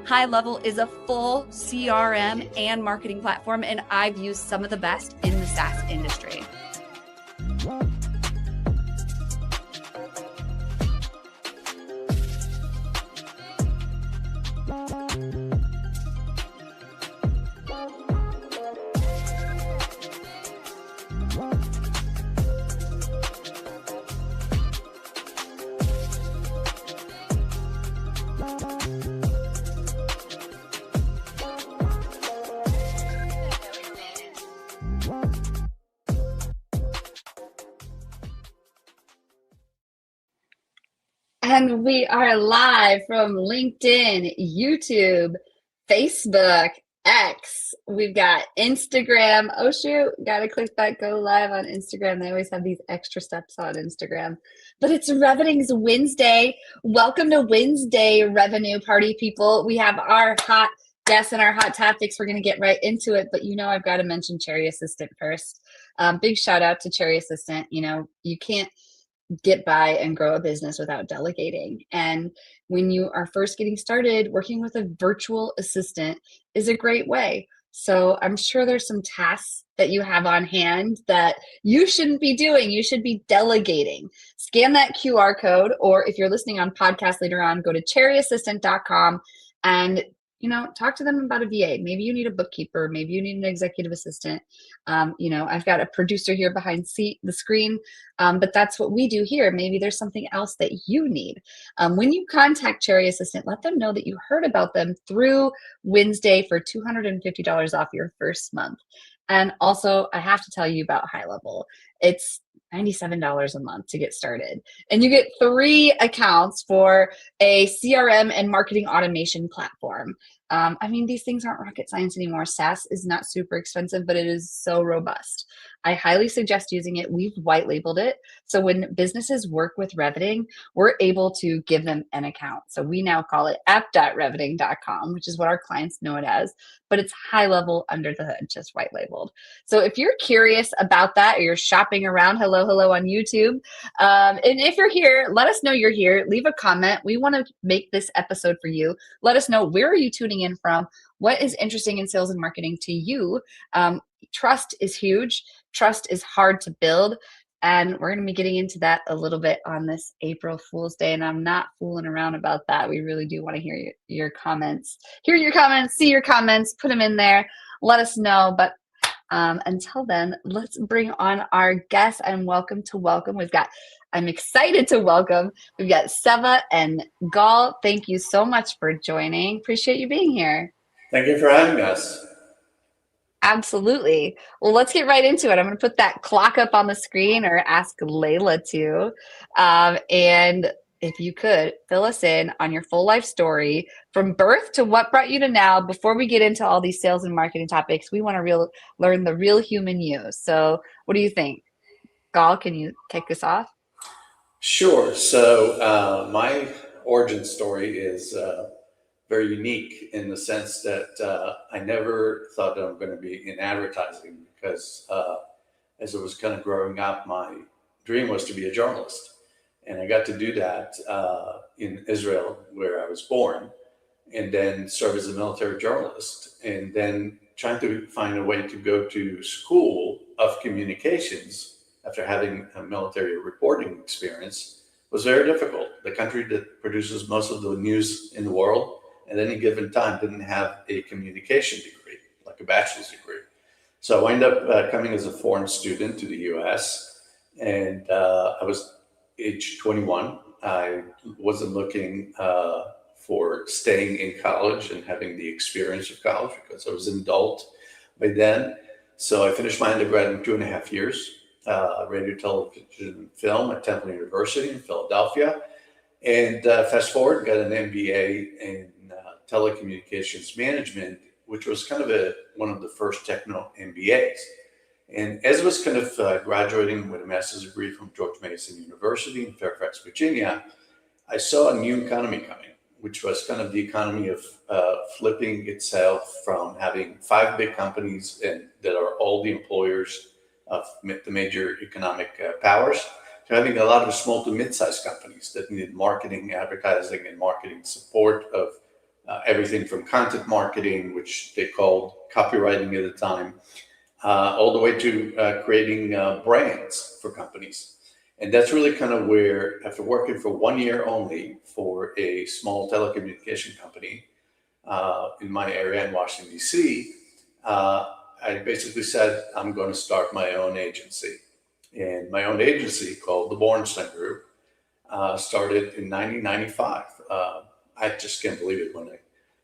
High Level is a full CRM and marketing platform, and I've used some of the best in the SaaS industry. And we are live from LinkedIn, YouTube, Facebook, X. We've got Instagram. Oh, shoot. Got to click that go live on Instagram. They always have these extra steps on Instagram. But it's Revening's Wednesday. Welcome to Wednesday, Revenue Party people. We have our hot guests and our hot topics. We're going to get right into it. But I've got to mention Cherry Assistant first. Big shout out to Cherry Assistant. You can't get by and grow a business without delegating. And when you are first getting started, working with a virtual assistant is a great way. So I'm sure there's some tasks that you have on hand that you shouldn't be doing. You should be delegating. Scan that QR code, or if you're listening on podcast later on, go to cherryassistant.com and talk to them about a VA. Maybe you need a bookkeeper. Maybe you need an executive assistant. I've got a producer here behind the screen, but that's what we do here. Maybe there's something else that you need. When you contact Cherry Assistant, let them know that you heard about them through Wednesday for $250 off your first month. And also, I have to tell you about High Level. It's $97 a month to get started. And you get 3 accounts for a CRM and marketing automation platform. These things aren't rocket science anymore. SaaS is not super expensive, but it is so robust. I highly suggest using it. We've white labeled it. So when businesses work with Revening, we're able to give them an account. So we now call it app.revening.com, which is what our clients know it as, but it's High Level under the hood, just white labeled. So if you're curious about that, or you're shopping around, hello on YouTube. And if you're here, let us know you're here. Leave a comment. We want to make this episode for you. Let us know, where are you tuning in from? What is interesting in sales and marketing to you? Trust is huge. Trust is hard to build. And we're going to be getting into that a little bit on this April Fool's Day. And I'm not fooling around about that. We really do want to hear your comments. Hear your comments, see your comments, put them in there. Let us know. But until then, let's bring on our guests and welcome. I'm excited to welcome. We've got Seva and Gal. Thank you so much for joining. Appreciate you being here. Thank you for having us. Absolutely. Well, let's get right into it. I'm going to put that clock up on the screen, or ask Layla to. And if you could fill us in on your full life story from birth to what brought you to now. Before we get into all these sales and marketing topics, we want to learn the real human you. So what do you think? Gal, can you kick us off? Sure. So my origin story is very unique in the sense that I never thought that I'm going to be in advertising, because as I was kind of growing up, my dream was to be a journalist. And I got to do that in Israel, where I was born, and then serve as a military journalist, and then trying to find a way to go to school of communications after having a military reporting experience was very difficult. The country that produces most of the news in the world at any given time didn't have a communication degree, like a bachelor's degree. So I ended up coming as a foreign student to the US, and I was age 21. I wasn't looking for staying in college and having the experience of college, because I was an adult by then. So I finished my undergrad in 2.5 years, radio, television, and film at Temple University in Philadelphia. And fast forward, got an MBA in telecommunications management, which was kind of one of the first techno MBAs. And as I was kind of graduating with a master's degree from George Mason University in Fairfax, Virginia, I saw a new economy coming, which was kind of the economy of flipping itself from having 5 big companies and that are all the employers of the major economic powers, to having a lot of small to mid-sized companies that needed marketing, advertising, and marketing support of everything from content marketing, which they called copywriting at the time, all the way to creating brands for companies. And that's really kind of where, after working for 1 year only for a small telecommunication company in my area in Washington, D.C., I basically said, I'm going to start my own agency. And my own agency, called the Borenstein Group, started in 1995. I just can't believe it when I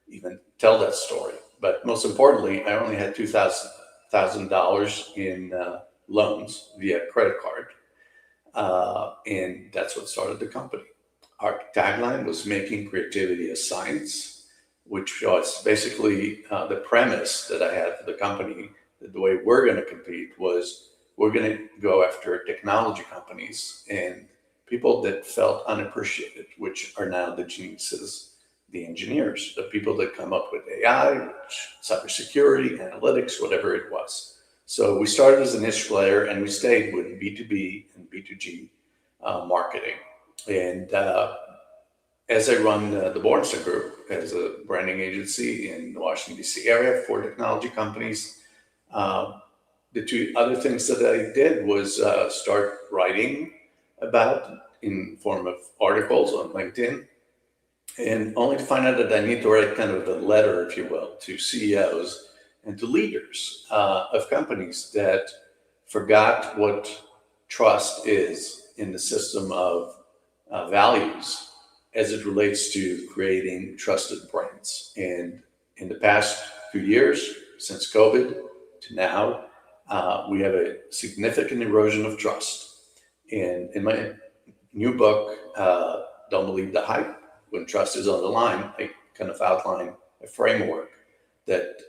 even tell that story. But most importantly, I only had $2,000 in loans via credit card. And that's what started the company. Our tagline was making creativity a science, which was basically the premise that I had for the company. That the way we're going to compete was we're going to go after technology companies and people that felt unappreciated, which are now the geniuses, the engineers, the people that come up with AI, cybersecurity, analytics, whatever it was. So we started as a niche player, and we stayed with B2B and B2G marketing. And as I run the Borenstein Group as a branding agency in the Washington, D.C. area for technology companies, the two other things that I did was start writing about in form of articles on LinkedIn, and only to find out that I need to write kind of a letter, if you will, to CEOs and to leaders of companies that forgot what trust is in the system of values as it relates to creating trusted brands. And in the past few years, since COVID to now, we have a significant erosion of trust. And in my new book, Don't Believe the Hype, When Trust is on the Line, I kind of outline a framework that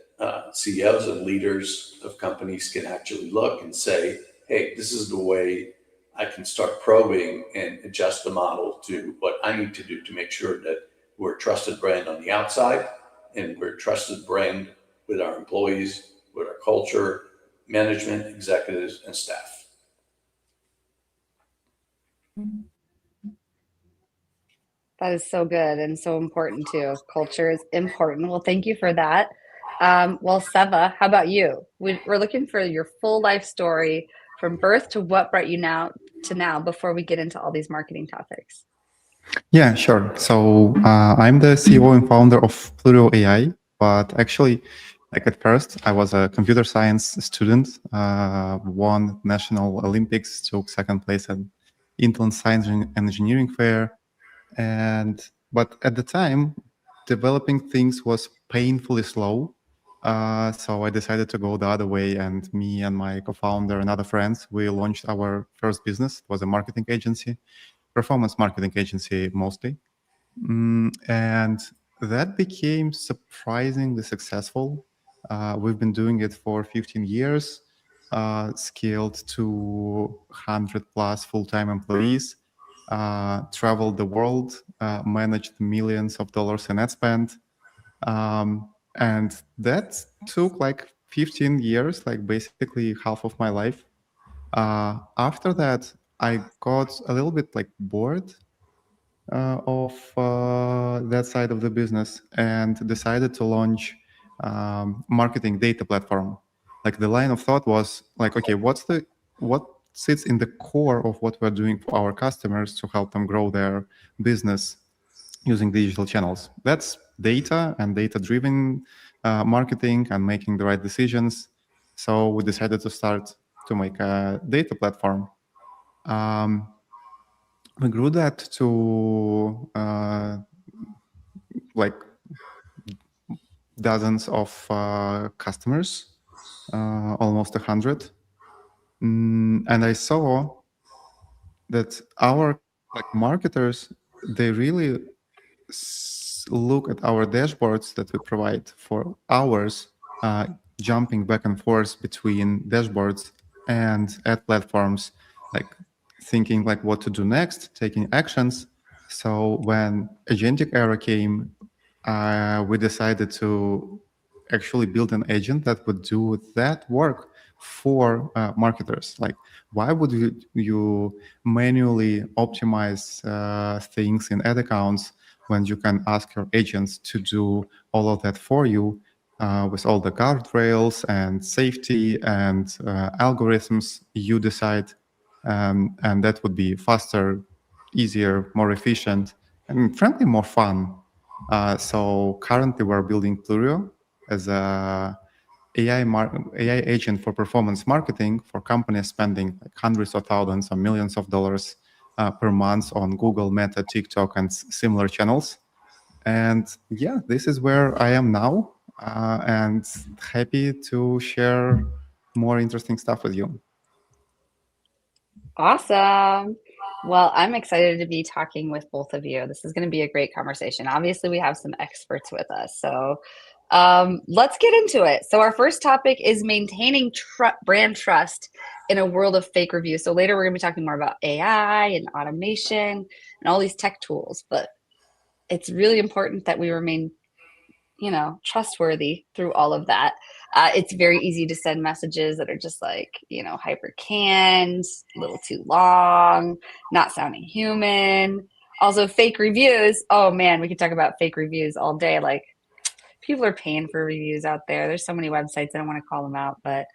CEOs and leaders of companies can actually look and say, hey, this is the way I can start probing and adjust the model to what I need to do to make sure that we're a trusted brand on the outside and we're a trusted brand with our employees, with our culture, management, executives, and staff. That is so good and so important too. Culture is important. Well, thank you for that. Well, Seva, how about you? We're looking for your full life story from birth to what brought you now to now before we get into all these marketing topics. Yeah, sure. So I'm the CEO and founder of Pluto AI, but actually, like at first, I was a computer science student, won National Olympics, took second place at Intel Science and Engineering Fair, but at the time, developing things was painfully slow. So I decided to go the other way, and me and my co-founder and other friends, we launched our first business. It was a marketing agency, performance marketing agency mostly. And that became surprisingly successful. We've been doing it for 15 years, scaled to 100 plus full-time employees, traveled the world, managed millions of dollars in ad spend. And that took like 15 years, like basically half of my life. After that, I got a little bit like bored of that side of the business and decided to launch marketing data platform. Like the line of thought was like, okay, what sits in the core of what we're doing for our customers to help them grow their business using digital channels? That's data and data-driven marketing and making the right decisions. So we decided to start to make a data platform. We grew that to like dozens of customers, almost 100. And I saw that our like marketers, they really look at our dashboards that we provide for hours, jumping back and forth between dashboards and ad platforms, like thinking like what to do next, taking actions. So when agentic era came, we decided to actually build an agent that would do that work for marketers. Like, why would you manually optimize things in ad accounts when you can ask your agents to do all of that for you with all the guardrails and safety and algorithms you decide. And that would be faster, easier, more efficient, and frankly, more fun. So currently we're building Plurio as a AI agent for performance marketing for companies spending like hundreds of thousands or millions of dollars per month on Google, Meta, TikTok, and similar channels. And yeah, this is where I am now, and happy to share more interesting stuff with you. Awesome. Well, I'm excited to be talking with both of you. This is going to be a great conversation. Obviously, we have some experts with us. So let's get into it. So our first topic is maintaining brand trust in a world of fake reviews. So later we're going to be talking more about AI and automation and all these tech tools. But it's really important that we remain, trustworthy through all of that. It's very easy to send messages that are just like, hyper canned, a little too long, not sounding human. Also, fake reviews. Oh man, we could talk about fake reviews all day. Like, people are paying for reviews out there. There's so many websites. I don't want to call them out, but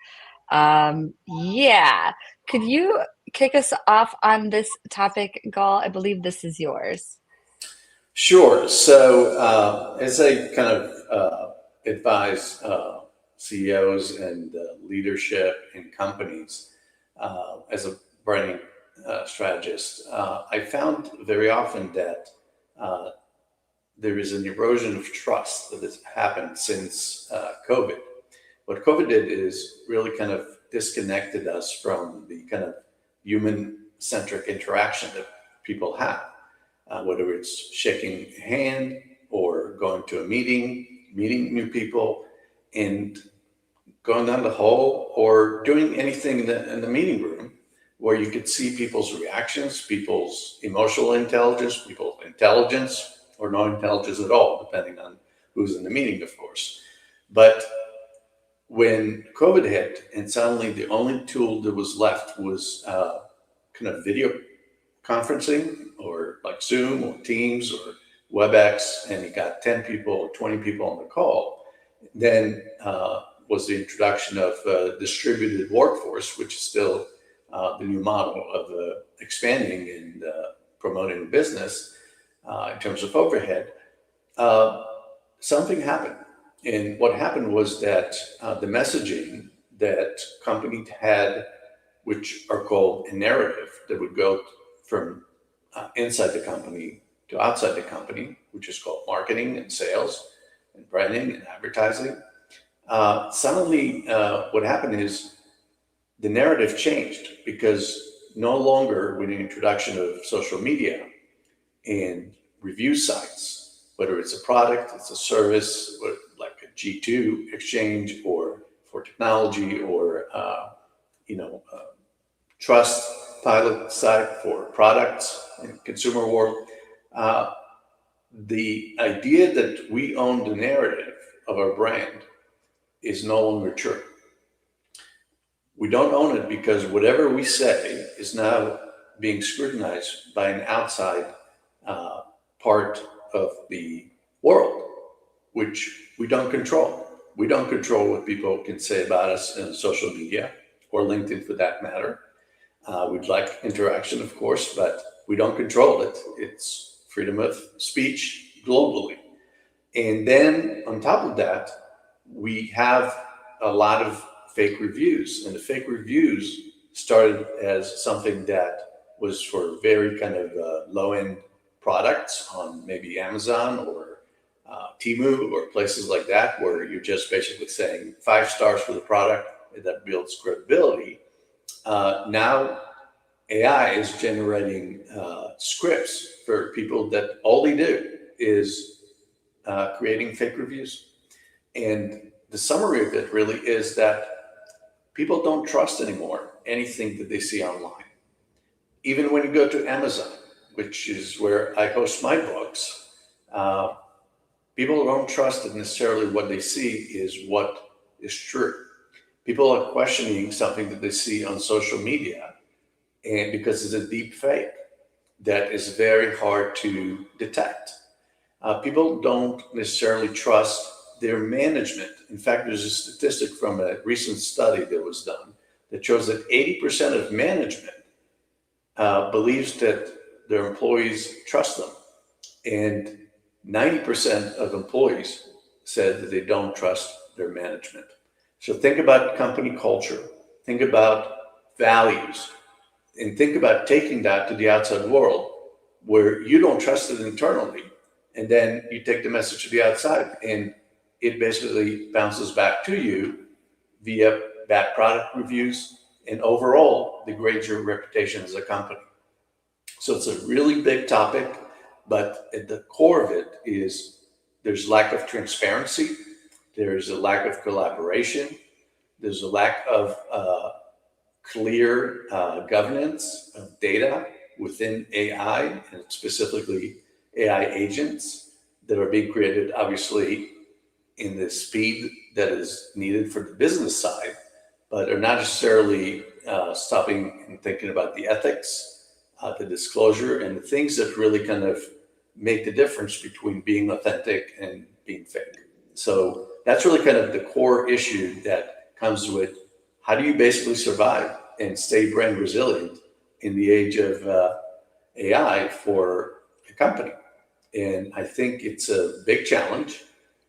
yeah. Could you kick us off on this topic, Gal? I believe this is yours. Sure. So as I kind of advise CEOs and leadership in companies as a branding strategist, I found very often that there is an erosion of trust that has happened since COVID. What COVID did is really kind of disconnected us from the kind of human-centric interaction that people have. Whether it's shaking a hand or going to a meeting, meeting new people, and going down the hall, or doing anything in the meeting room where you could see people's reactions, people's emotional intelligence, people's intelligence, or no intelligence at all, depending on who's in the meeting, of course. But when COVID hit, and suddenly the only tool that was left was kind of video conferencing, or like Zoom or Teams or WebEx, and you got 10 people or 20 people on the call, then was the introduction of distributed workforce, which is still the new model of expanding and promoting the business in terms of overhead. Something happened. And what happened was that the messaging that companies had, which are called a narrative, that would go from inside the company to outside the company, which is called marketing and sales and branding and advertising. Suddenly, what happened is the narrative changed, because no longer with the introduction of social media and review sites, whether it's a product, it's a service, or like a G2 exchange, or for technology, or trust pilot site for products in consumer world. The idea that we own the narrative of our brand is no longer true. We don't own it, because whatever we say is now being scrutinized by an outside part of the world, which we don't control. We don't control what people can say about us in social media, or LinkedIn for that matter. We'd like interaction, of course, but we don't control it. It's freedom of speech globally. And then on top of that, we have a lot of fake reviews. And the fake reviews started as something that was for very kind of low-end products on maybe Amazon or Temu or places like that, where you're just basically saying 5 stars for the product, and that builds credibility. Now AI is generating scripts for people that all they do is creating fake reviews. And the summary of it really is that people don't trust anymore anything that they see online. Even when you go to Amazon, which is where I host my books, people don't trust that necessarily what they see is what is true. People are questioning something that they see on social media, and because it's a deep fake that is very hard to detect. people don't necessarily trust their management. In fact, there's a statistic from a recent study that was done that shows that 80% of management believes that their employees trust them. And 90% of employees said that they don't trust their management. So think about company culture, think about values, and think about taking that to the outside world where you don't trust it internally. And then you take the message to the outside and it basically bounces back to you via bad product reviews and overall degrades your reputation as a company. So it's a really big topic, but at the core of it is there's lack of transparency, there's a lack of collaboration, there's a lack of clear governance of data within AI, and specifically AI agents that are being created, obviously, in the speed that is needed for the business side, but are not necessarily stopping and thinking about the ethics, the disclosure, and the things that really kind of make the difference between being authentic and being fake. So that's really kind of the core issue that comes with how do you basically survive and stay brand resilient in the age of AI for a company. And I think it's a big challenge.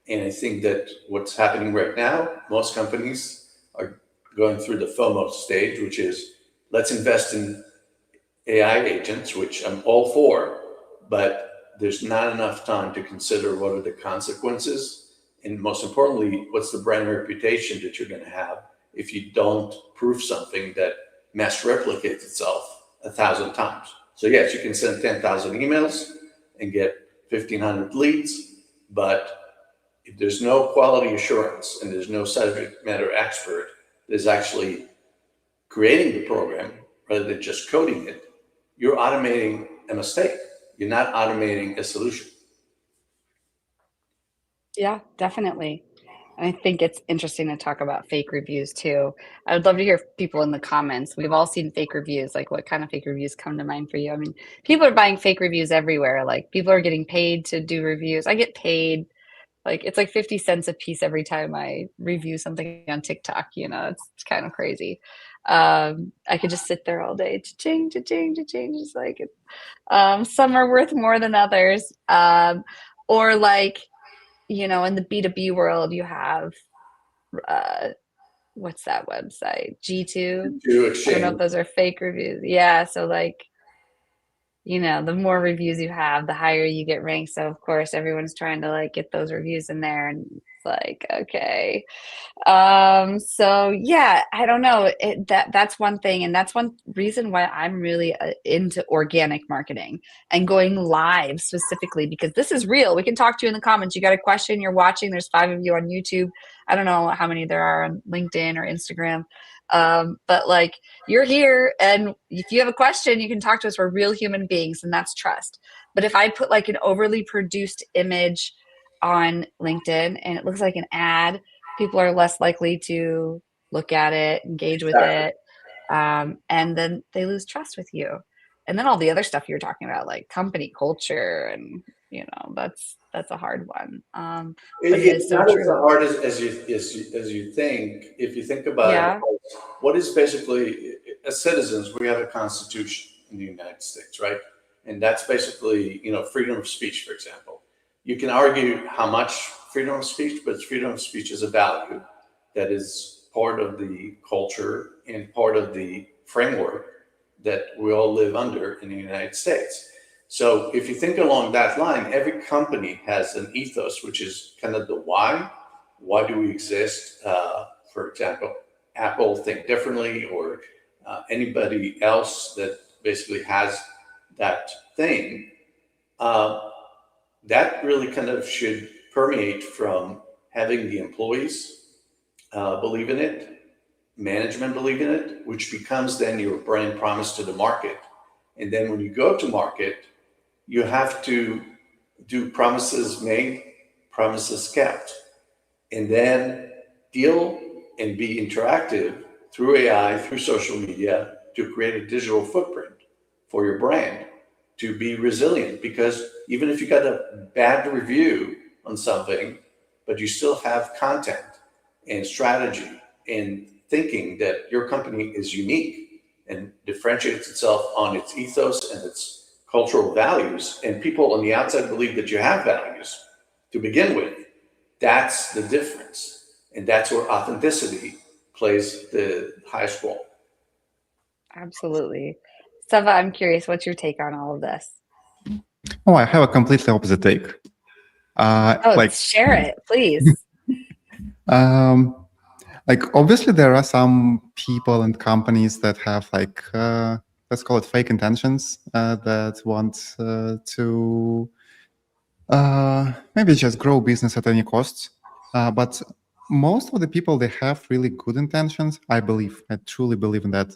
And I think that what's happening right now, most companies are going through the FOMO stage, which is let's invest in AI agents, which I'm all for, but there's not enough time to consider what are the consequences. And most importantly, what's the brand reputation that you're going to have if you don't prove something that mass replicates itself 1,000 times. So yes, you can send 10,000 emails and get 1,500 leads, but if there's no quality assurance and there's no subject matter expert that's actually creating the program rather than just coding it, you're automating a mistake. You're not automating a solution. Yeah, definitely. And I think it's interesting to talk about fake reviews too. I would love to hear people in the comments. We've all seen fake reviews. Like, what kind of fake reviews come to mind for you? I mean, people are buying fake reviews everywhere. Like, people are getting paid to do reviews. I get paid. Like, it's like 50 cents a piece every time I review something on TikTok. It's kind of crazy. I could just sit there all day, cha-ching, cha-ching, cha-ching, just like it. Some are worth more than others. Or like, in the B2B world, you have uh, what's that website? G2. To I don't know if exchange. those are fake reviews. Yeah, so like, the more reviews you have, the higher you get ranked. So of course, everyone's trying to like get those reviews in there, and it's like, okay. So yeah, I don't know. That's one thing, and that's one reason why I'm really into organic marketing and going live specifically, because this is real. We can talk to you in the comments. You got a question, you're watching. There's 5 of you on YouTube. I don't know how many there are on LinkedIn or Instagram. But like, you're here, and if you have a question, you can talk to us. We're real human beings, and that's trust. But if I put like an overly produced image on LinkedIn and it looks like an ad, people are less likely to look at it, engage with Exactly. it, and then they lose trust with you. And then all the other stuff you're talking about, like company culture, and that's a hard one. But it It's is so not as true. hard as you think. If you think about it, Yeah. what is basically, as citizens, we have a constitution in the United States, right? And that's basically, freedom of speech, for example. You can argue how much freedom of speech, but freedom of speech is a value that is part of the culture and part of the framework that we all live under in the United States. So if you think along that line, every company has an ethos, which is kind of the why. Why do we exist? For example, Apple think differently, or anybody else that basically has that thing. That really kind of should permeate from having the employees believe in it, management believe in it, which becomes then your brand promise to the market. And then when you go to market, you have to do promises made, promises kept, and then deal and be interactive through AI, through social media to create a digital footprint for your brand. to be resilient, because even if you got a bad review on something, but you still have content and strategy and thinking that your company is unique and differentiates itself on its ethos and its cultural values, and people on the outside believe that you have values to begin with, that's the difference. And that's where authenticity plays the highest role. Absolutely. Seva, I'm curious, what's your take on all of this? Oh, I have a completely opposite take. Share it, please. Obviously there are some people and companies that have let's call it fake intentions, that want to maybe just grow business at any cost. But most of the people, they have really good intentions. I truly believe in that.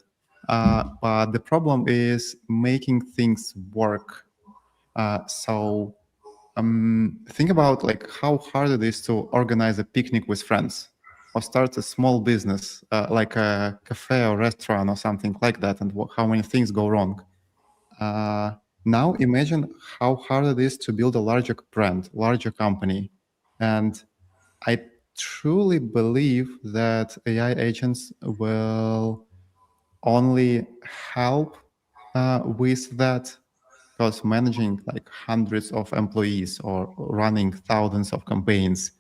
But the problem is making things work. Think about how hard it is to organize a picnic with friends, or start a small business like a cafe or restaurant or something like that, and how many things go wrong. Now imagine how hard it is to build a larger brand, larger company. And I truly believe that AI agents will only help with that, because managing hundreds of employees or running thousands of campaigns,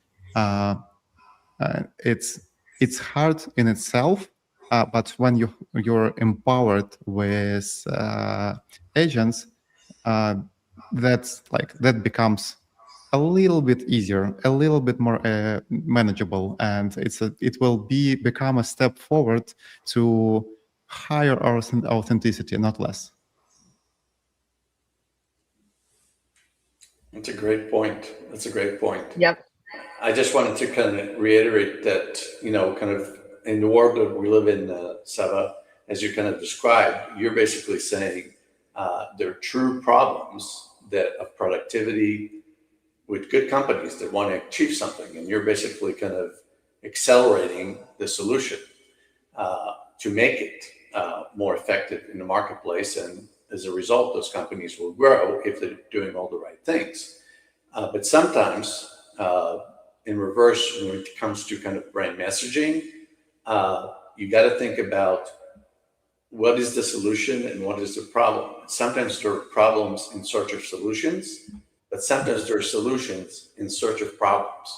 it's hard in itself. But when you're empowered with agents, that becomes a little bit easier, a little bit more manageable, and it will become a step forward to higher authenticity, not less. That's a great point. That's a great point. Yep. I just wanted to kind of reiterate that, kind of in the world that we live in, Seva, as you kind of described, you're basically saying there are true problems of productivity with good companies that want to achieve something. And you're basically kind of accelerating the solution to make it more effective in the marketplace. And as a result, those companies will grow if they're doing all the right things. But sometimes, in reverse, when it comes to kind of brand messaging, you got to think about what is the solution and what is the problem. Sometimes there are problems in search of solutions, but sometimes there are solutions in search of problems.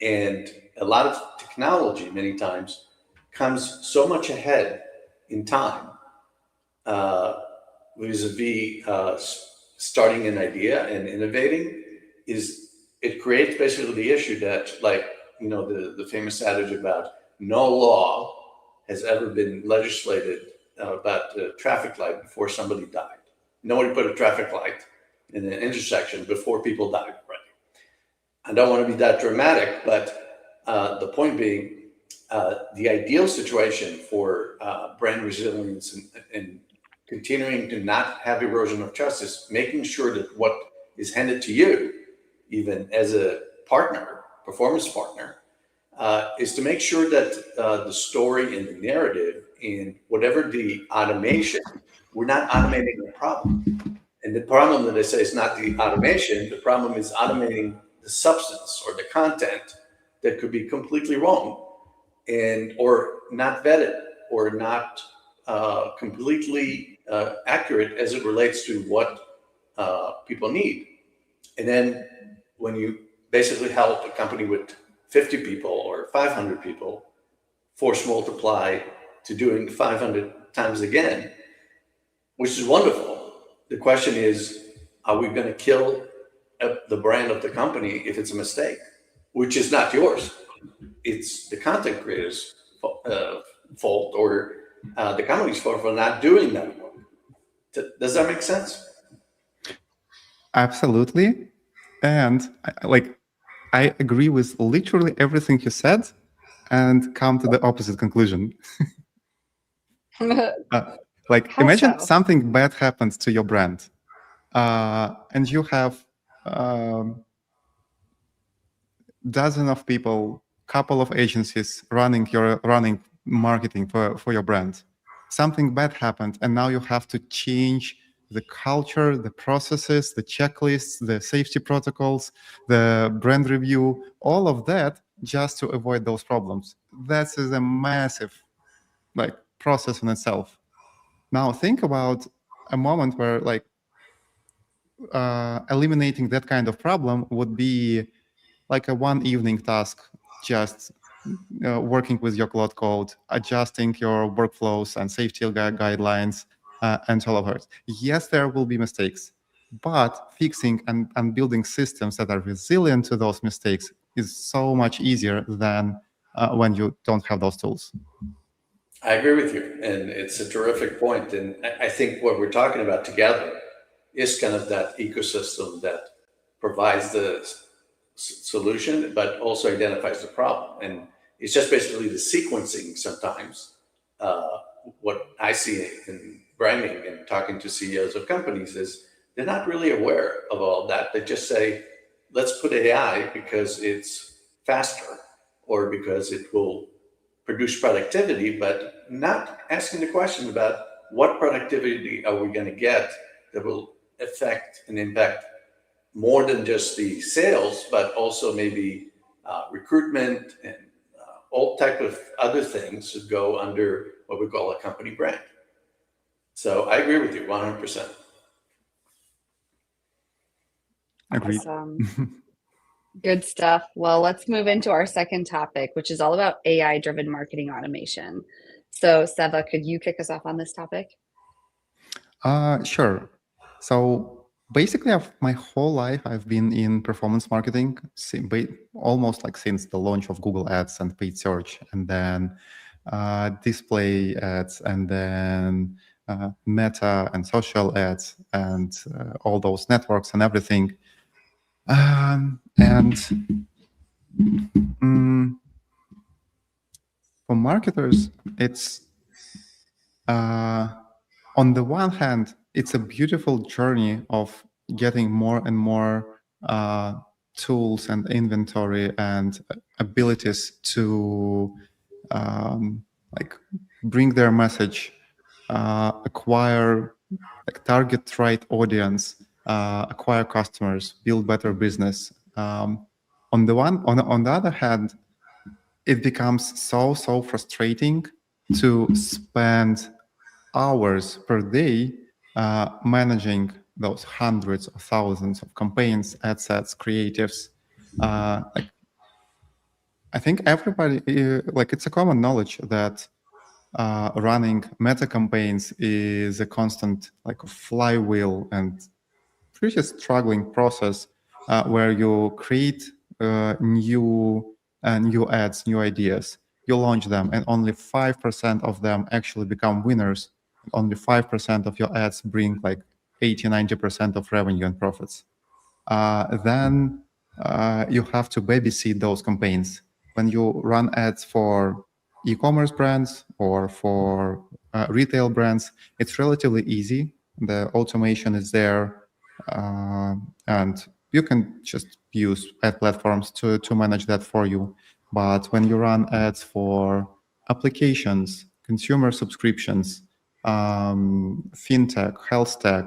And a lot of technology, many times, comes so much ahead in time vis-a-vis starting an idea and innovating. It creates basically the issue that, the famous adage about no law has ever been legislated about the traffic light before somebody died. Nobody put a traffic light in an intersection before people died. Right? I don't want to be that dramatic, but the point being, the ideal situation for brand resilience and continuing to not have erosion of trust is making sure that what is handed to you, even as a partner, performance partner, is to make sure that the story and the narrative and whatever the automation, we're not automating the problem. And the problem that I say is not the automation, the problem is automating the substance or the content that could be completely wrong or not vetted or not completely accurate as it relates to what people need. And then when you basically help a company with 50 people or 500 people force multiply to doing 500 times again, which is wonderful. The question is, are we going to kill the brand of the company if it's a mistake, which is not yours? It's the content creator's fault or the company's fault for not doing that work. Does that make sense? Absolutely. And I agree with literally everything you said and come to the opposite conclusion. Imagine something bad happens to your brand, and you have dozen of people, couple of agencies running marketing for your brand. Something bad happened, and now you have to change the culture, the processes, the checklists, the safety protocols, the brand review, all of that just to avoid those problems. That is a massive process in itself. Now think about a moment where eliminating that kind of problem would be like a one evening task, just working with your Cloud Code, adjusting your workflows and safety guidelines, and all of that. Yes, there will be mistakes, but fixing and building systems that are resilient to those mistakes is so much easier than when you don't have those tools. I agree with you, and it's a terrific point. And I think what we're talking about together is kind of that ecosystem that provides the solution, but also identifies the problem. And it's just basically the sequencing sometimes. What I see in branding and talking to CEOs of companies is they're not really aware of all that. They just say, let's put AI because it's faster or because it will produce productivity, but not asking the question about what productivity are we going to get that will affect and impact more than just the sales, but also maybe recruitment and all type of other things that go under what we call a company brand. So I agree with you 100%. Agreed. Awesome. Good stuff. Well, let's move into our second topic, which is all about AI-driven marketing automation. So, Seva, could you kick us off on this topic? Sure. So basically, my whole life, I've been in performance marketing, almost like since the launch of Google Ads and paid search, and then display ads, and then Meta and social ads, and all those networks and everything. For marketers, it's on the one hand, it's a beautiful journey of getting more and more tools and inventory and abilities to bring their message, acquire, target right audience, acquire customers, build better business. On the other hand, it becomes so frustrating to spend hours per day managing those hundreds of thousands of campaigns, ad sets, creatives. I think everybody, it's a common knowledge that running meta campaigns is a constant flywheel and pretty struggling process where you create new ads, new ideas. You launch them, and only 5% of them actually become winners. Only 5% of your ads bring 80-90% of revenue and profits. Then you have to babysit those campaigns. When you run ads for e-commerce brands or for retail brands, it's relatively easy. The automation is there, and you can just use ad platforms to manage that for you. But when you run ads for applications, consumer subscriptions, fintech, health tech,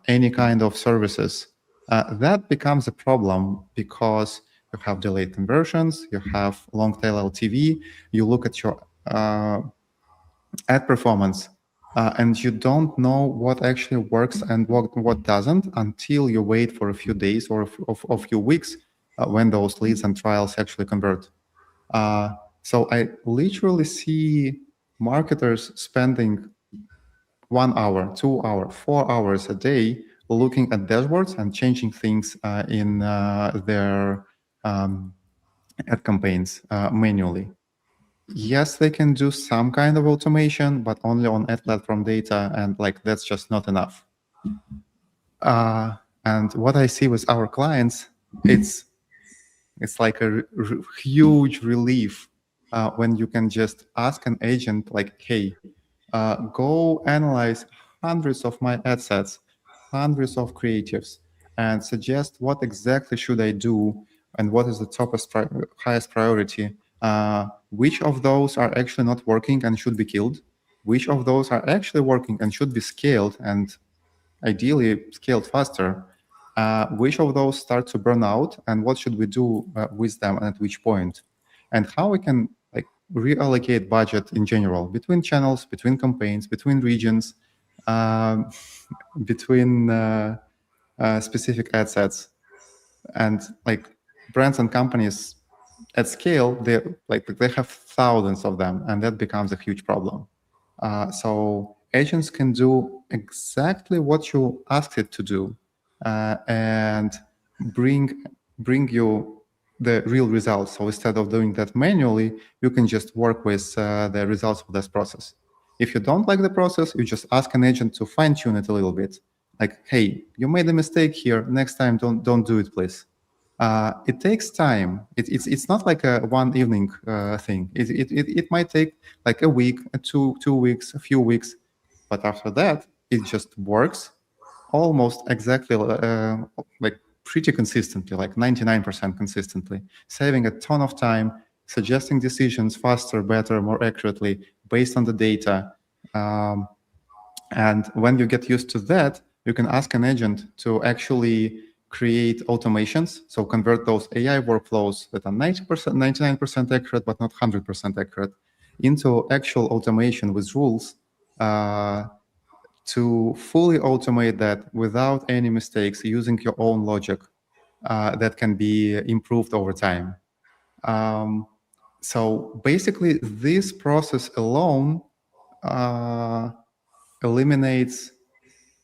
any kind of services, that becomes a problem because you have delayed conversions, you have long tail LTV, you look at your ad performance, and you don't know what actually works and what doesn't until you wait for a few days or a few weeks when those leads and trials actually convert. So I literally see marketers spending 1 hour, 2 hours, 4 hours a day looking at dashboards and changing things in their ad campaigns manually. Yes, they can do some kind of automation, but only on ad platform data, and that's just not enough. And what I see with our clients, it's like a huge relief when you can just ask an agent hey, go analyze hundreds of my ad sets, hundreds of creatives, and suggest what exactly should I do and what is the highest priority. Which of those are actually not working and should be killed? Which of those are actually working and should be scaled and ideally scaled faster, which of those start to burn out, and what should we do with them and at which point, and how we can like reallocate budget in general between channels, between campaigns, between regions, between specific ad sets. And like brands and companies at scale, they have thousands of them, and that becomes a huge problem. So agents can do exactly what you asked it to do, and bring you the real results. So instead of doing that manually, you can just work with the results of this process. If you don't like the process, you just ask an agent to fine tune it a little bit. Like, hey, you made a mistake here. Next time, don't do it, please. It takes time. It's not like a one evening thing. It might take like a week, 2 weeks, a few weeks, but after that, it just works almost exactly like pretty consistently, like 99% consistently, saving a ton of time, suggesting decisions faster, better, more accurately based on the data. And when you get used to that, you can ask an agent to actually create automations. So convert those AI workflows that are 90%, 99% accurate, but not 100% accurate, into actual automation with rules to fully automate that without any mistakes, using your own logic that can be improved over time. So basically, this process alone eliminates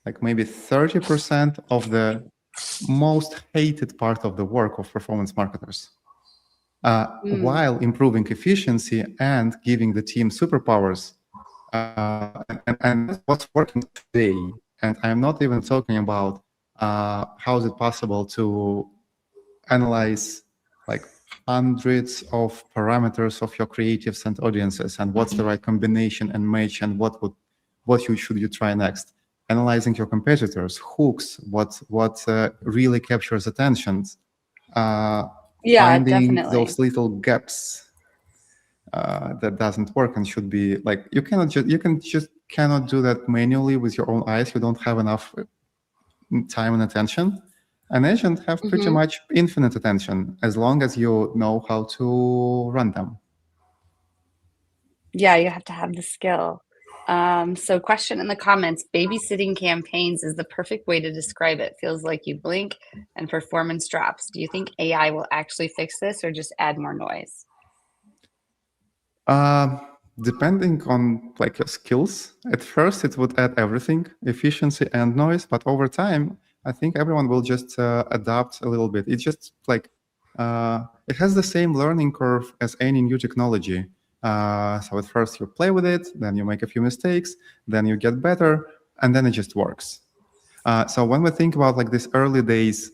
like maybe 30% of the most hated part of the work of performance marketers, while improving efficiency and giving the team superpowers. And that's what's working today. And I'm not even talking about how is it possible to analyze like hundreds of parameters of your creatives and audiences, and what's the right combination and match, and should you try next. Analyzing your competitors, hooks, what really captures attention, finding definitely. those little gaps that doesn't work and should be like you cannot do that manually with your own eyes. You don't have enough time and attention. An agent have pretty much infinite attention as long as you know how to run them. Yeah, you have to have the skill. So question in the comments, babysitting campaigns is the perfect way to describe it. Feels like you blink and performance drops. Do you think AI will actually fix this or just add more noise? Depending on like your skills, at first it would add everything, efficiency and noise, but over time, I think everyone will just adapt a little bit. It's just like, it has the same learning curve as any new technology. So at first you play with it, then you make a few mistakes, then you get better, and then it just works. So when we think about like these early days,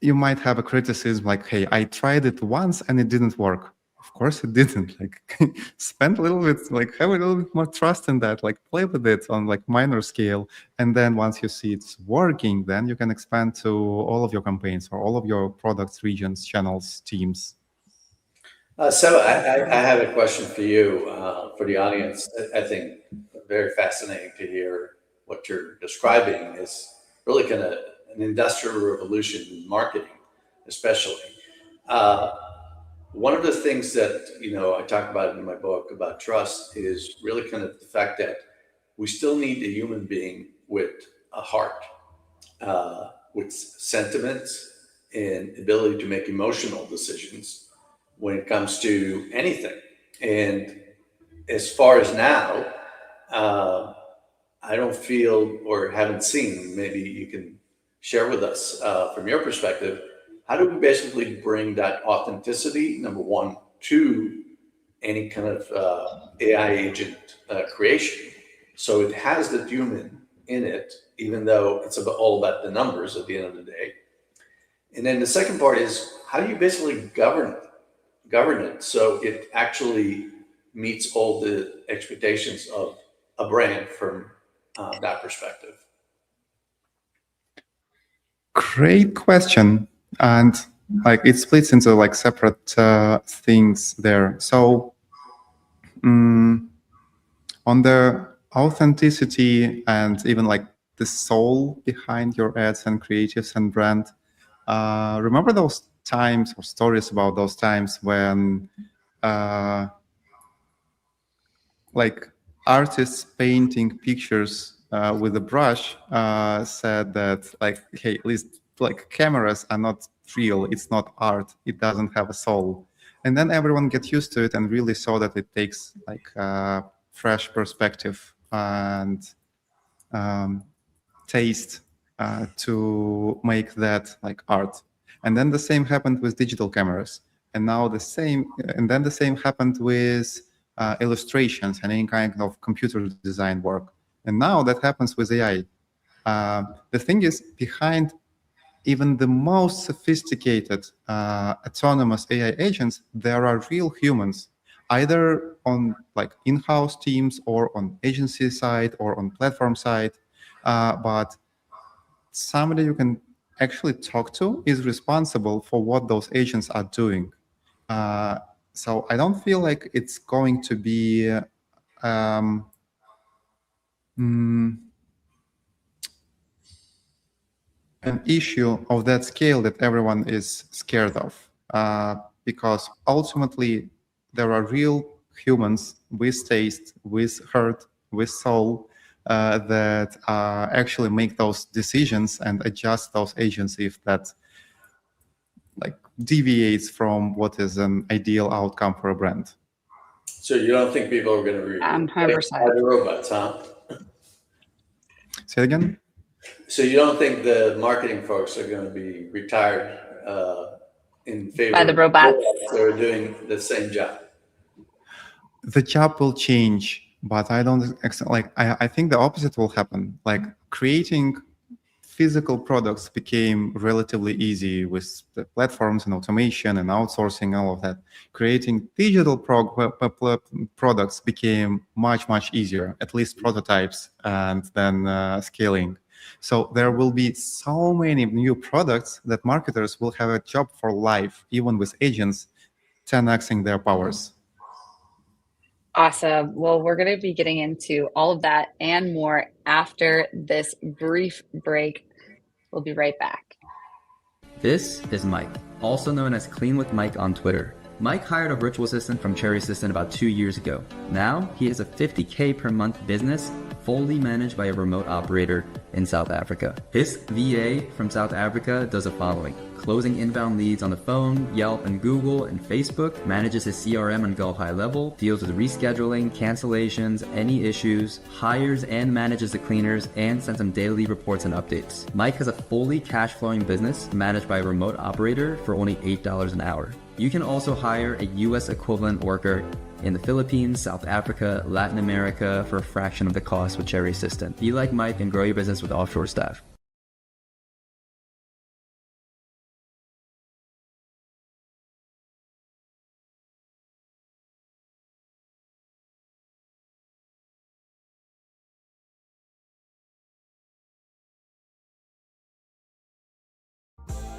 you might have a criticism like, hey, I tried it once and it didn't work. Of course it didn't. Like spend a little bit, like have a little bit more trust in that, like play with it on like minor scale. And then once you see it's working, then you can expand to all of your campaigns or all of your products, regions, channels, teams. So I have a question for you, for the audience. I think very fascinating to hear what you're describing is really kind of an industrial revolution in marketing, especially. One of the things that, I talk about in my book about trust is really kind of the fact that we still need a human being with a heart, with sentiments and ability to make emotional decisions when it comes to anything. And as far as now, I don't feel or haven't seen, maybe you can share with us from your perspective, how do we basically bring that authenticity, number one, to any kind of AI agent creation? So it has the human in it, even though it's all about the numbers at the end of the day. And then the second part is, how do you basically govern it so it actually meets all the expectations of a brand from that perspective? Great question. And like it splits into like separate things there. So on the authenticity and even like the soul behind your ads and creatives and brand. Remember those times or stories about those times when like artists painting pictures with a brush said that like, hey, at least like cameras are not real. It's not art. It doesn't have a soul. And then everyone get used to it and really saw that it takes like a fresh perspective and taste to make that like art. And then the same happened with digital cameras. And now the same happened with illustrations and any kind of computer design work. And now that happens with AI. The thing is, behind even the most sophisticated autonomous AI agents, there are real humans, either on like in-house teams or on agency side or on platform side. But somebody you can actually talk to is responsible for what those agents are doing. So I don't feel like it's going to be an issue of that scale that everyone is scared of, because ultimately there are real humans with taste, with heart, with soul that actually make those decisions and adjust those agents if that like deviates from what is an ideal outcome for a brand. So you don't think people are going to be 100%. by the robots, huh? Say it again? So you don't think the marketing folks are going to be retired in favor By the robots? That are doing the same job? The job will change, but I don't like. I think the opposite will happen. Like creating physical products became relatively easy with the platforms and automation and outsourcing, all of that. Creating digital products became much easier, at least prototypes, and then scaling. So there will be so many new products that marketers will have a job for life, even with agents 10xing their powers. Awesome. Well, we're going to be getting into all of that and more after this brief break. We'll be right back. This is Mike, also known as Clean with Mike on Twitter. Mike hired a virtual assistant from Cherry Assistant about 2 years ago. Now he has a $50K per month business fully managed by a remote operator in South Africa. His VA from South Africa does the following: closing inbound leads on the phone, Yelp and Google and Facebook, manages his CRM and Go high level, deals with rescheduling, cancellations, any issues, hires and manages the cleaners, and sends them daily reports and updates. Mike has a fully cash flowing business managed by a remote operator for only $8 an hour. You can also hire a US equivalent worker in the Philippines, South Africa, Latin America for a fraction of the cost with Cherry Assistant. Be like Mike and grow your business with offshore staff.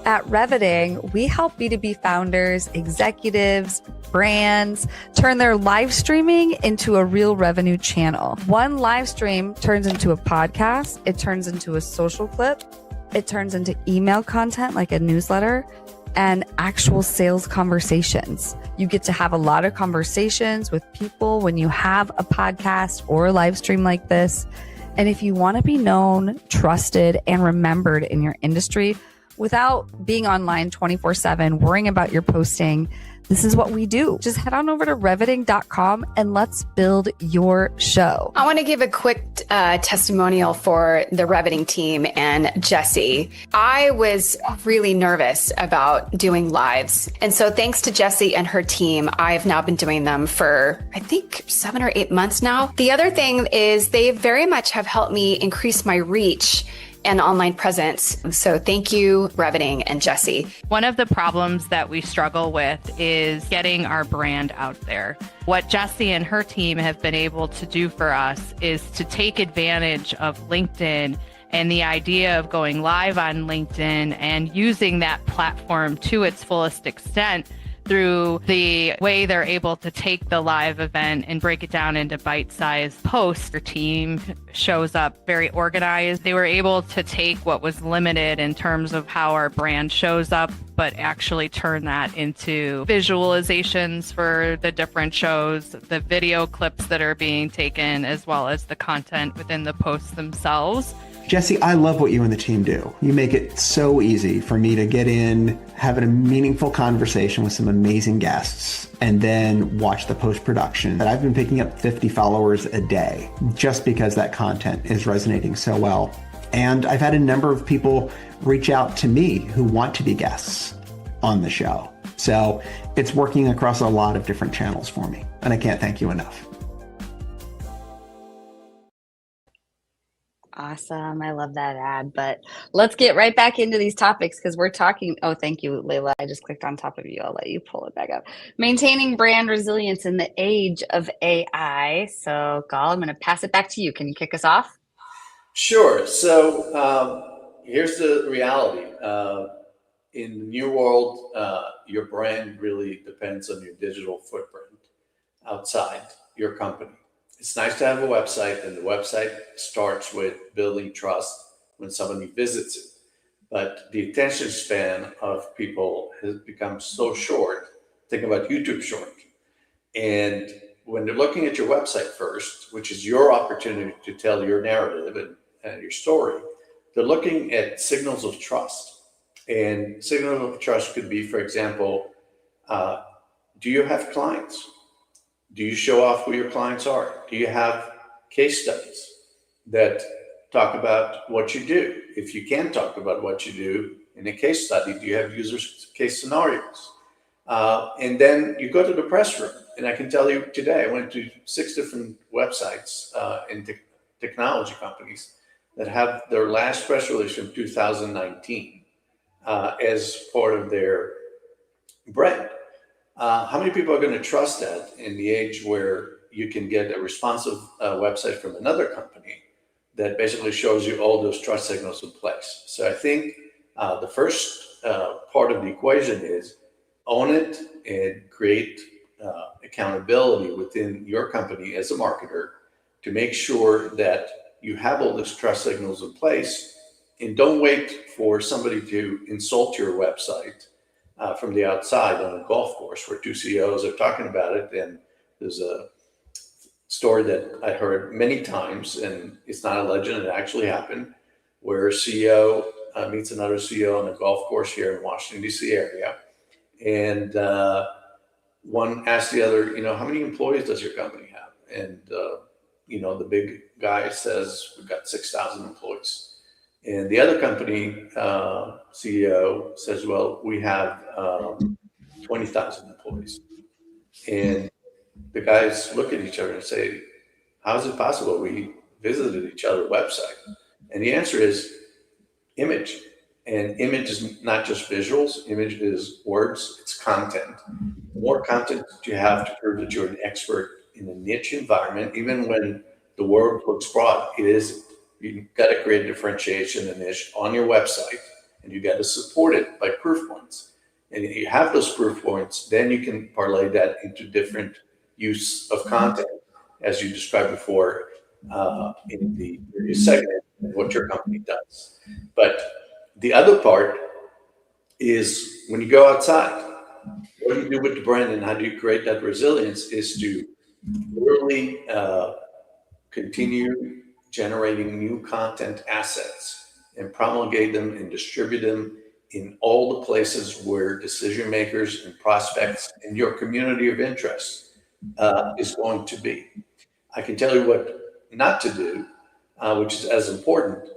At Reveting, we help B2B founders, executives, brands turn their live streaming into a real revenue channel. One live stream turns into a podcast. It turns into a social clip. It turns into email content like a newsletter and actual sales conversations. You get to have a lot of conversations with people when you have a podcast or a live stream like this. And if you want to be known, trusted, and remembered in your industry, without being online 24/7, worrying about your posting, this is what we do. Just head on over to reveting.com and let's build your show. I want to give a quick testimonial for the Reveting team and Jessie. I was really nervous about doing lives. And so thanks to Jessie and her team, I've now been doing them for, I think, 7 or 8 months now. The other thing is they very much have helped me increase my reach and online presence. So thank you, Reveting and Jessie. One of the problems that we struggle with is getting our brand out there. What Jessie and her team have been able to do for us is to take advantage of LinkedIn and the idea of going live on LinkedIn and using that platform to its fullest extent through the way they're able to take the live event and break it down into bite-sized posts. Your team shows up very organized. They were able to take what was limited in terms of how our brand shows up, but actually turn that into visualizations for the different shows, the video clips that are being taken, as well as the content within the posts themselves. Jesse, I love what you and the team do. You make it so easy for me to get in, have a meaningful conversation with some amazing guests, and then watch the post-production. I've been picking up 50 followers a day just because that content is resonating so well. And I've had a number of people reach out to me who want to be guests on the show. So it's working across a lot of different channels for me, and I can't thank you enough. Awesome. I love that ad. But let's get right back into these topics because we're talking. Oh, thank you, Layla. I just clicked on top of you. I'll let you pull it back up. Maintaining brand resilience in the age of AI. So, Gal, I'm going to pass it back to you. Can you kick us off? Sure. So here's the reality. In the new world, your brand really depends on your digital footprint outside your company. It's nice to have a website, and the website starts with building trust when somebody visits it. But the attention span of people has become so short. Think about YouTube Short. And when they're looking at your website first, which is your opportunity to tell your narrative and your story, they're looking at signals of trust. And signals of trust could be, for example, do you have clients? Do you show off who your clients are? Do you have case studies that talk about what you do? If you can talk about what you do in a case study, do you have user case scenarios? And then you go to the press room. And I can tell you today, I went to 6 different websites in technology companies that have their last press release from 2019 as part of their brand. How many people are going to trust that in the age where you can get a responsive website from another company that basically shows you all those trust signals in place? So I think the first part of the equation is own it and create accountability within your company as a marketer to make sure that you have all those trust signals in place, and don't wait for somebody to insult your website from the outside on a golf course where 2 CEOs are talking about it. And there's a story that I heard many times, and it's not a legend, it actually happened, where a CEO meets another CEO on a golf course here in Washington, DC area. And one asked the other, how many employees does your company have? And, the big guy says, we've got 6,000 employees. And the other company CEO says, well, we have 20,000 employees. And the guys look at each other and say, how is it possible? We visited each other's website. And the answer is image. And image is not just visuals. Image is words. It's content. The more content you have to prove that you're an expert in a niche environment, even when the word looks broad, it isn't. You got to create differentiation and niche on your website, and you got to support it by proof points. And if you have those proof points, then you can parlay that into different use of content, as you described before in the previous segment, what your company does. But the other part is when you go outside, what do you do with the brand and how do you create that resilience is to really continue generating new content assets and promulgate them and distribute them in all the places where decision makers and prospects in your community of interest is going to be. I can tell you what not to do, which is as important.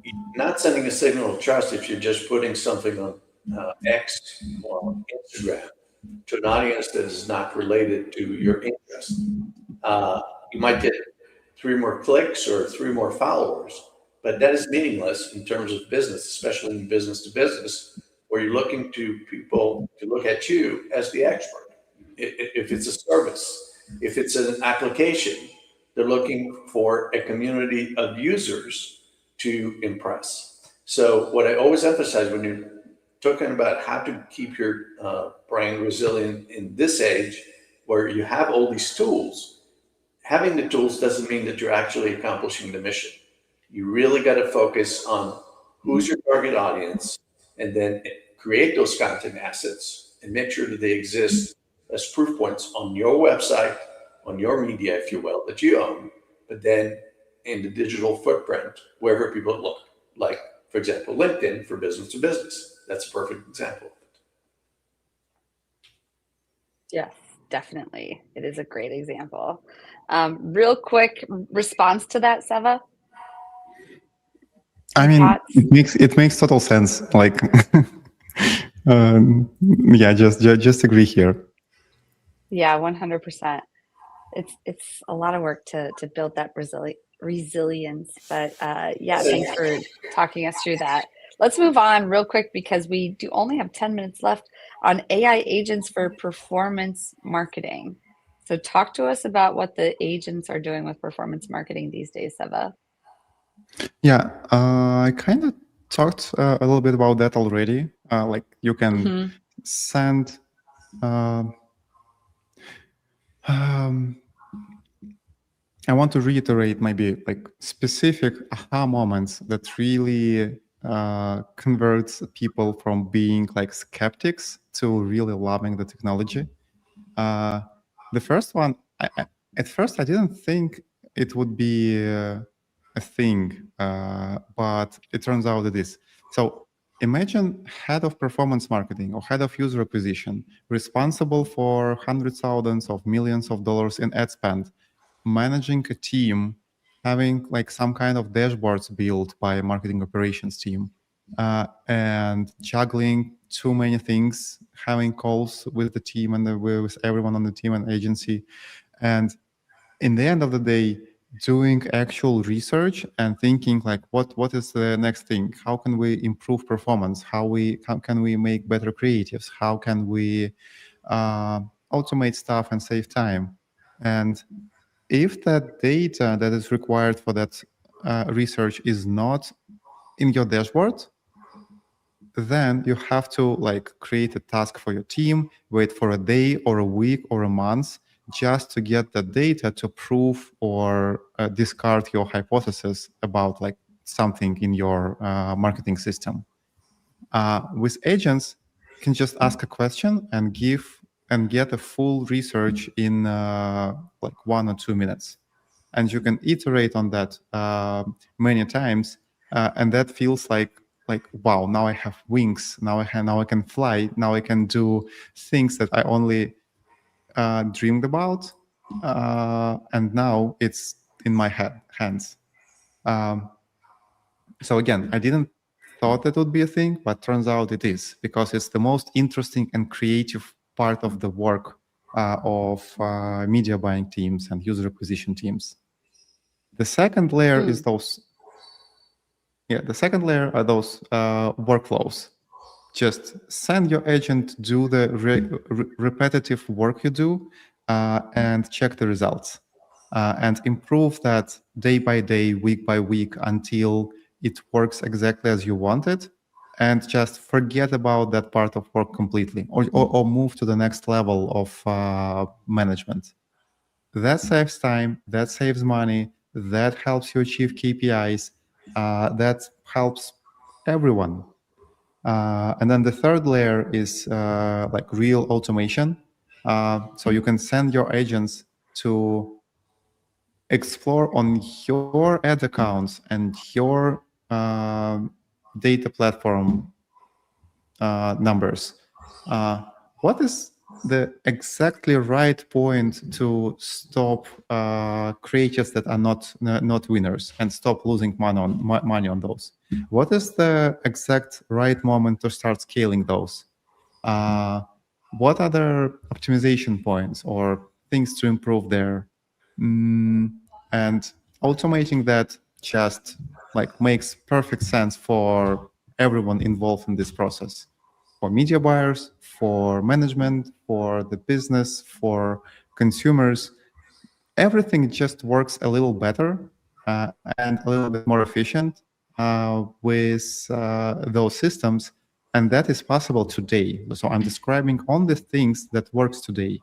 You're not sending a signal of trust if you're just putting something on X or on Instagram to an audience that is not related to your interest. You might get 3 more clicks or 3 more followers, but that is meaningless in terms of business, especially in business to business, where you're looking to people to look at you as the expert. If it's a service, if it's an application, they're looking for a community of users to impress. So what I always emphasize when you're talking about how to keep your brand resilient in this age where you have all these tools. Having the tools doesn't mean that you're actually accomplishing the mission. You really got to focus on who's your target audience and then create those content assets and make sure that they exist as proof points on your website, on your media, if you will, that you own, but then in the digital footprint, wherever people look. Like, for example, LinkedIn for business to business. That's a perfect example of it. Yes, definitely. It is a great example. Real quick response to that, Seva? I mean, thoughts? it makes total sense. Like, yeah, just agree here. Yeah, 100%. It's a lot of work to build that resilience, but yeah, thanks for talking us through that. Let's move on real quick because we do only have 10 minutes left on AI agents for performance marketing. So talk to us about what the agents are doing with performance marketing these days, Seva. Yeah, I kind of talked a little bit about that already. Like you can send I want to reiterate maybe like specific aha moments that really converts people from being like skeptics to really loving the technology. The first one, at first I didn't think it would be a thing, but it turns out it is. So imagine head of performance marketing or head of user acquisition responsible for hundreds, thousands of millions of dollars in ad spend, managing a team, having like some kind of dashboards built by a marketing operations team, and juggling too many things, having calls with the team and with everyone on the team and agency. And in the end of the day, doing actual research and thinking like, what is the next thing? How can we improve performance? How can we make better creatives? How can we automate stuff and save time? And if that data that is required for that research is not in your dashboard, then you have to like create a task for your team, wait for a day or a week or a month just to get the data to prove or discard your hypothesis about like something in your marketing system. With agents, you can just ask a question and get a full research in like 1 or 2 minutes. And you can iterate on that many times, and that feels like wow, now I have wings, now I can fly, now I can do things that I only dreamed about, and now it's in my hands. So again, I didn't thought that would be a thing, but turns out it is, because it's the most interesting and creative part of the work of media buying teams and user acquisition teams. The second layer is those. Yeah, the second layer are those workflows. Just send your agent do the repetitive work you do and check the results and improve that day by day, week by week until it works exactly as you want it, and just forget about that part of work completely, or move to the next level of management. That saves time, that saves money, that helps you achieve KPIs, that helps everyone. And then the third layer is like real automation. So you can send your agents to explore on your ad accounts and your data platform numbers. What is the exactly right point to stop creators that are not winners and stop losing money on those? What is the exact right moment to start scaling those? What other optimization points or things to improve there? And automating that just like makes perfect sense for everyone involved in this process, for media buyers, for management, for the business, for consumers. Everything just works a little better and a little bit more efficient with those systems. And that is possible today. So I'm describing only things that works today.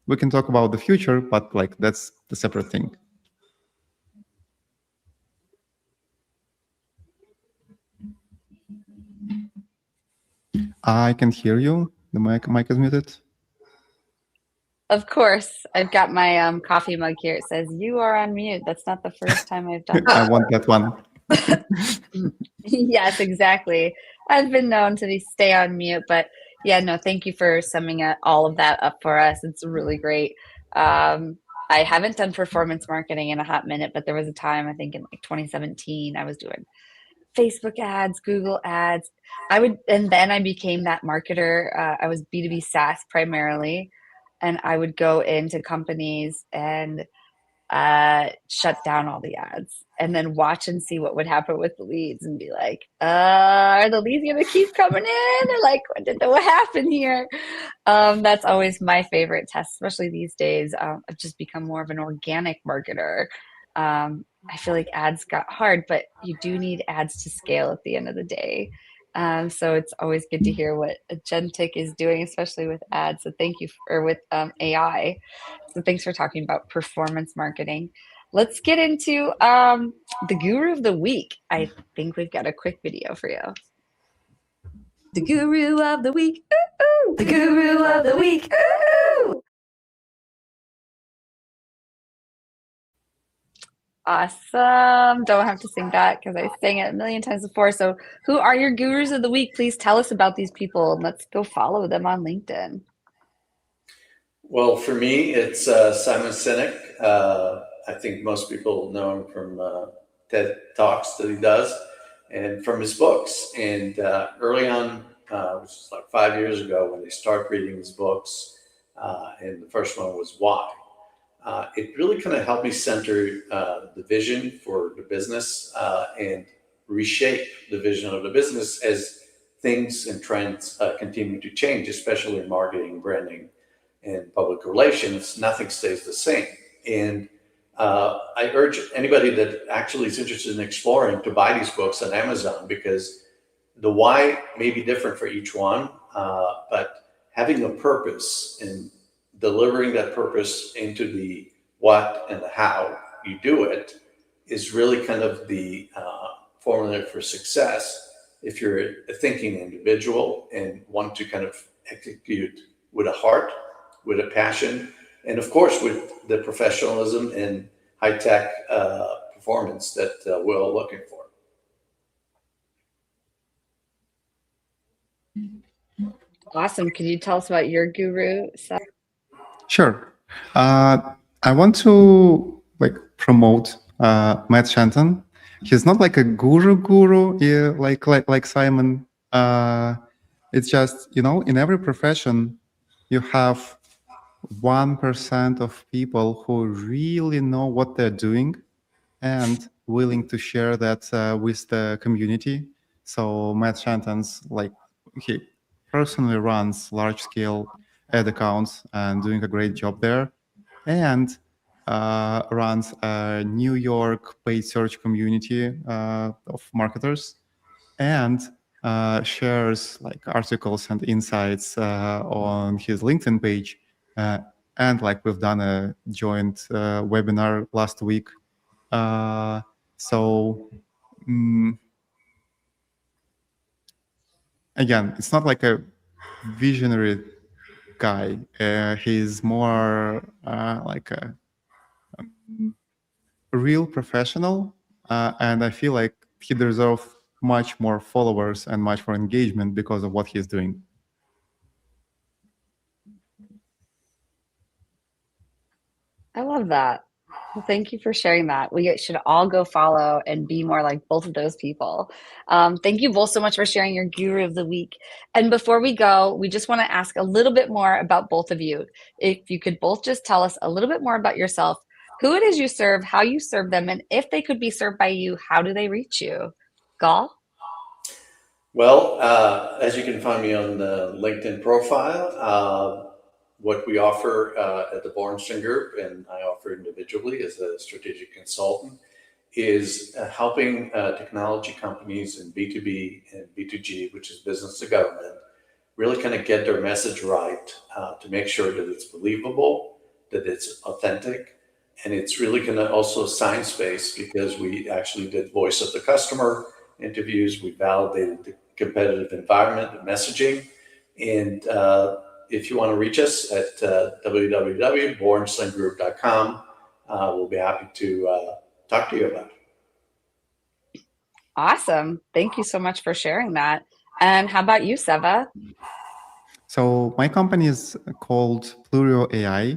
We can talk about the future, but like that's the separate thing. I can hear you. The mic is muted. Of course, I've got my coffee mug here. It says you are on mute. That's not the first time I've done that. I want that one. Yes, exactly. I've been known to stay on mute, but yeah, no, thank you for summing all of that up for us. It's really great. I haven't done performance marketing in a hot minute, but there was a time, I think in like 2017, I was doing Facebook ads, Google ads. And then I became that marketer. I was B2B SaaS primarily, and I would go into companies and shut down all the ads and then watch and see what would happen with the leads and be like, are the leads going to keep coming in? Or like, what happened here? That's always my favorite test, especially these days. I've just become more of an organic marketer. I feel like ads got hard, but you do need ads to scale at the end of the day. So it's always good to hear what Agentic is doing, especially with ads. So thank you with AI. So thanks for talking about performance marketing. Let's get into the guru of the week. I think we've got a quick video for you. The guru of the week. Ooh, the guru of the week. Ooh. Awesome. Don't have to sing that because I sang it a million times before. So who are your gurus of the week? Please tell us about these people and let's go follow them on LinkedIn. Well, for me, it's Simon Sinek. I think most people know him from TED Talks that he does and from his books. And early on, which is like 5 years ago, when they start reading his books, and the first one was Why. It really kind of helped me center the vision for the business and reshape the vision of the business as things and trends continue to change, especially in marketing, branding, and public relations. Nothing stays the same. And I urge anybody that actually is interested in exploring to buy these books on Amazon, because the why may be different for each one, but having a purpose and delivering that purpose into the what and the how you do it is really kind of the formula for success if you're a thinking individual and want to kind of execute with a heart, with a passion, and of course with the professionalism and high-tech performance that we're all looking for. Awesome. Can you tell us about your guru, Seth? Sure. I want to promote Matt Shenton. He's not like a guru, yeah, like Simon. It's just, in every profession, you have 1% of people who really know what they're doing and willing to share that with the community. So Matt Shenton's he personally runs large-scale ad accounts and doing a great job there, and runs a New York paid search community of marketers, and shares articles and insights on his LinkedIn page. And we've done a joint webinar last week. Again, it's not like a visionary guy. He's more like a real professional, and I feel like he deserves much more followers and much more engagement because of what he's doing. I love that. Well, thank you for sharing that. We should all go follow and be more like both of those people. Thank you both so much for sharing your guru of the week. And before we go, we just want to ask a little bit more about both of you. If you could both just tell us a little bit more about yourself, who it is you serve, how you serve them, and if they could be served by you, how do they reach you? Gal? Well, as you can find me on the LinkedIn profile, what we offer at the Borenstein Group, and I offer individually as a strategic consultant, is helping technology companies in B2B and B2G, which is business to government, really kind of get their message right to make sure that it's believable, that it's authentic, and it's really going to also science-based, because we actually did voice of the customer interviews. We validated the competitive environment, the messaging. And if you want to reach us at www.borensteingroup.com, we'll be happy to talk to you about it. Awesome. Thank you so much for sharing that. And how about you, Seva? So my company is called Plurio AI.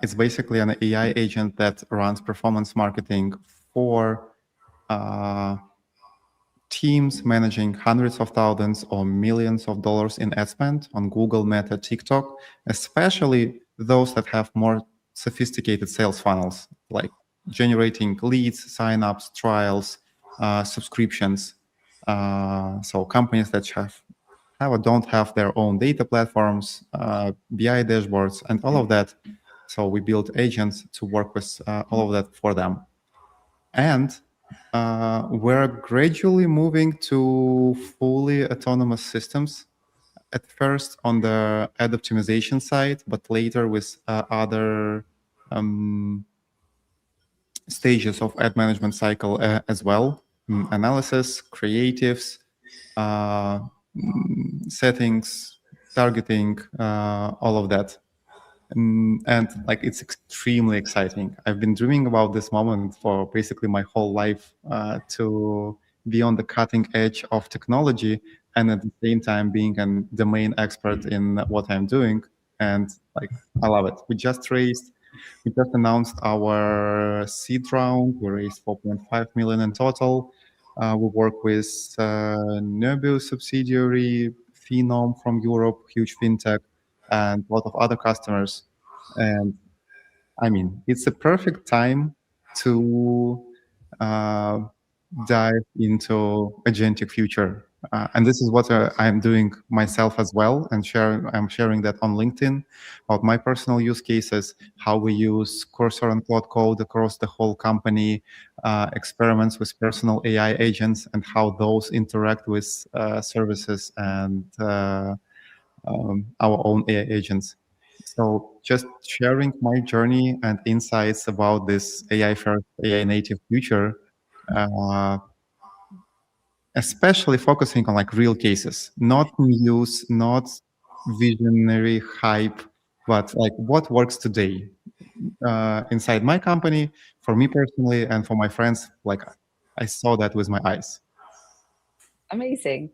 It's basically an AI agent that runs performance marketing for teams managing hundreds of thousands or millions of dollars in ad spend on Google, Meta, TikTok, especially those that have more sophisticated sales funnels, like generating leads, signups, trials, subscriptions. So companies that have or don't have their own data platforms, BI dashboards, and all of that. So we build agents to work with all of that for them. And we're gradually moving to fully autonomous systems, at first on the ad optimization side, but later with other stages of ad management cycle as well. Analysis, creatives, settings, targeting, all of that. And like, it's extremely exciting. I've been dreaming about this moment for basically my whole life, to be on the cutting edge of technology and at the same time being a domain expert in what I'm doing. And like, I love it. We just announced our seed round. We raised 4.5 million in total. We work with Nebu subsidiary, Phenom from Europe, huge fintech, and a lot of other customers. And I mean, it's a perfect time to dive into agentic future. And this is what I'm doing myself as well, and I'm sharing that on LinkedIn about my personal use cases, how we use Cursor and Claude Code across the whole company, experiments with personal AI agents, and how those interact with services and our own AI agents. So just sharing my journey and insights about this AI first, AI native future, especially focusing on like real cases, not news, not visionary hype, but like what works today inside my company, for me personally, and for my friends. Like, I saw that with my eyes. Amazing.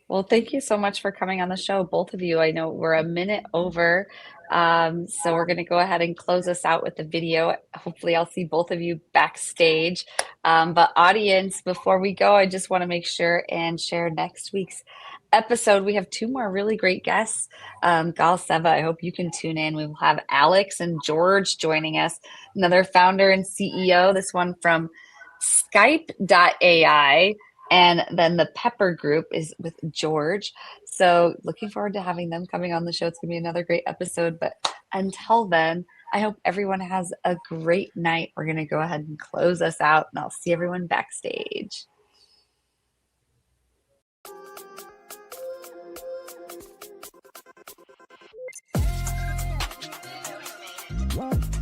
Well, thank you so much for coming on the show, both of you. I know we're a minute over, so we're going to go ahead and close us out with the video. Hopefully, I'll see both of you backstage. But audience, before we go, I just want to make sure and share next week's episode. We have two more really great guests. Gal, Seva, I hope you can tune in. We will have Alex and George joining us, another founder and CEO, this one from Skype.ai. And then the Pepper Group is with George. So looking forward to having them coming on the show. It's going to be another great episode. But until then, I hope everyone has a great night. We're going to go ahead and close us out, and I'll see everyone backstage. What?